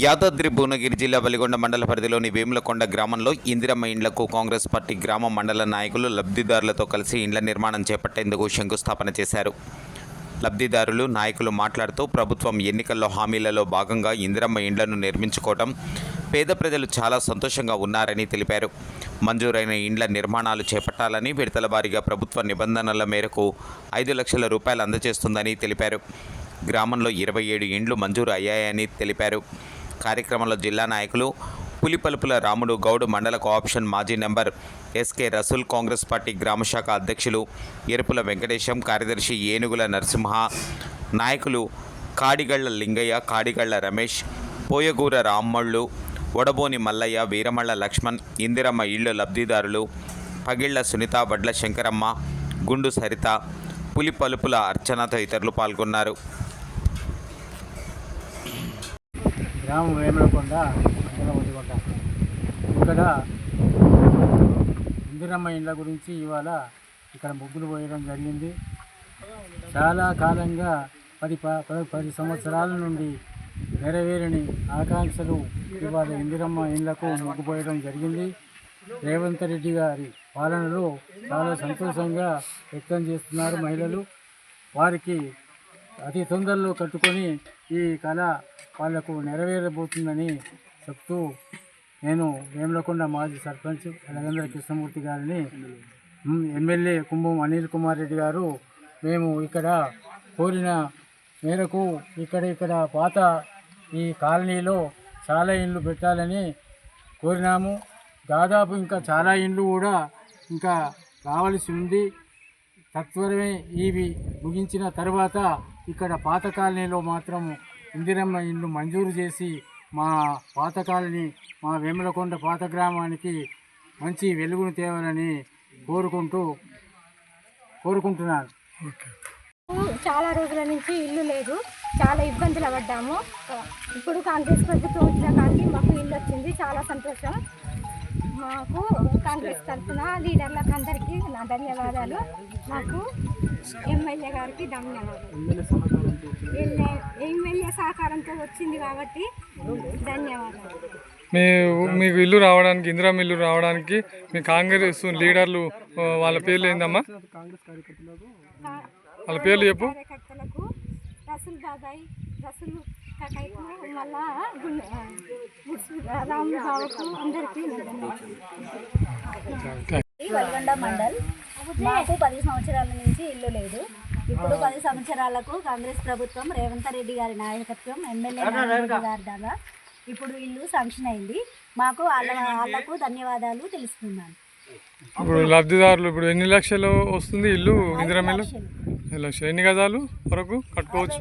యాదాద్రి భువనగిరి జిల్లా వెలిగొండ మండల పరిధిలోని వేములకొండ గ్రామంలో ఇందిరమ్మ ఇండ్లకు కాంగ్రెస్ పార్టీ గ్రామ మండల నాయకులు లబ్ధిదారులతో కలిసి ఇండ్ల నిర్మాణం చేపట్టేందుకు శంకుస్థాపన చేశారు. లబ్ధిదారులు నాయకులు మాట్లాడుతూ ప్రభుత్వం ఎన్నికల్లో హామీలలో భాగంగా ఇందిరమ్మ ఇండ్లను నిర్మించుకోవడం పేద ప్రజలు చాలా సంతోషంగా ఉన్నారని తెలిపారు. మంజూరైన ఇండ్ల నిర్మాణాలు చేపట్టాలని విడతల వారీగా ప్రభుత్వ నిబంధనల మేరకు 5 లక్షల రూపాయలు అందజేస్తుందని తెలిపారు. గ్రామంలో 27 ఇండ్లు మంజూరు అయ్యాయని తెలిపారు. కార్యక్రమంలో జిల్లా నాయకులు పులిపలుపుల రాముడు గౌడ్, మండల కోఆప్షన్ మాజీ member SK Rasool, Congress party గ్రామశాఖ అధ్యక్షులు ఎరుపుల వెంకటేశం, కార్యదర్శి ఏనుగుల నరసింహ, నాయకులు కాడిగళ్ల లింగయ్య, కాడిగళ్ల రమేష్, పోయగూర రామ్మళ్ళు, వడబోని మల్లయ్య, వీరమళ్ళ లక్ష్మణ్, ఇందిరమ్మ ఇళ్లు లబ్ధిదారులు పగిళ్ల సునీత, వడ్ల శంకరమ్మ, గుండు సరిత, పులిపలుపుల అర్చన తదితరులు పాల్గొన్నారు. గ్రామం వేములకొండ, మండలం ఒదిగొండ. ఇక్కడ ఇందిరమ్మ ఇండ్ల గురించి ఇవాళ ఇక్కడ ముగ్గులు పోయడం జరిగింది. చాలా కాలంగా 10 సంవత్సరాల నుండి నెరవేరని ఆకాంక్షలు ఇవాళ ఇందిరమ్మ ఇండ్లకు ముగ్గు పోయడం జరిగింది. రేవంత్ రెడ్డి గారి పాలనలో చాలా సంతోషంగా వ్యక్తం చేస్తున్నారు మహిళలు. వారికి అతి తొందరలో కట్టుకొని ఈ కళ వాళ్లకు నెరవేరబోతుందని చెప్తూ నేను వేములకొండ మాజీ సర్పంచ్ అలగంద్ర కృష్ణమూర్తి గారిని, ఎమ్మెల్యే కుంభం అనిల్ కుమార్ రెడ్డి గారు మేము ఇక్కడ కోరిన మేరకు ఇక్కడ పాత ఈ కాలనీలో చాలా ఇండ్లు పెట్టాలని కోరినాము. దాదాపు ఇంకా చాలా ఇండ్లు కూడా ఇంకా రావాల్సి ఉంది. తత్వరమే ఇవి ముగించిన తర్వాత ఇక్కడ పాత కాలనీలో మాత్రం ఇందిరమ్మ ఇండ్లు మంజూరు చేసి మా పాత కాలనీ, మా వేములకొండ పాత గ్రామానికి మంచి వెలుగును తేవాలని కోరుకుంటున్నాను. చాలా రోజుల నుంచి ఇల్లు లేదు, చాలా ఇబ్బందులు పడ్డాము. ఇప్పుడు కాంగ్రెస్ ప్రభుత్వం వచ్చిన కానీ మాకు ఇల్లు వచ్చింది, చాలా సంతోషం. మాకు కాంగ్రెస్ తరఫున లీడర్లకు అందరికీ నా ధన్యవాదాలు. నాకు ఎమ్మెల్యే గారికి ధన్యవాదాలు. ఎమ్మెల్యే సహకారంతో వచ్చింది కాబట్టి ధన్యవాదాలు. మీకు ఇల్లు రావడానికి, ఇందిరమ్మ ఇల్లు రావడానికి మీ కాంగ్రెస్ లీడర్లు వాళ్ళ పేర్లు ఏందమ్మా? వాళ్ళ పేర్లు చెప్పు. కార్యకర్తలకు రసూల్ బాబాయ్, రసూల్ కాకైకు, మళ్ళా రాము బాబుకు అందరికీ వెలిగొండ మండల్. మాకు 10 సంవత్సరాల నుంచి ఇల్లు లేదు. ఇప్పుడు 10 సంవత్సరాలకు కాంగ్రెస్ ప్రభుత్వం రేవంత్ రెడ్డి గారి నాయకత్వం, ఎమ్మెల్యే గారి ద్వారా ఇప్పుడు ఇల్లు శాంక్షన్ అయింది. మాకు వాళ్ళకు ధన్యవాదాలు తెలుసుకున్నాను. ఇప్పుడు లబ్ధిదారులు ఇప్పుడు ఎన్ని లక్షలు వస్తుంది ఇల్లు? ఇందిరమ్మ ఇల్లు 5 లక్షలు. ఎన్ని గజాలు వరకు కట్టుకోవచ్చు?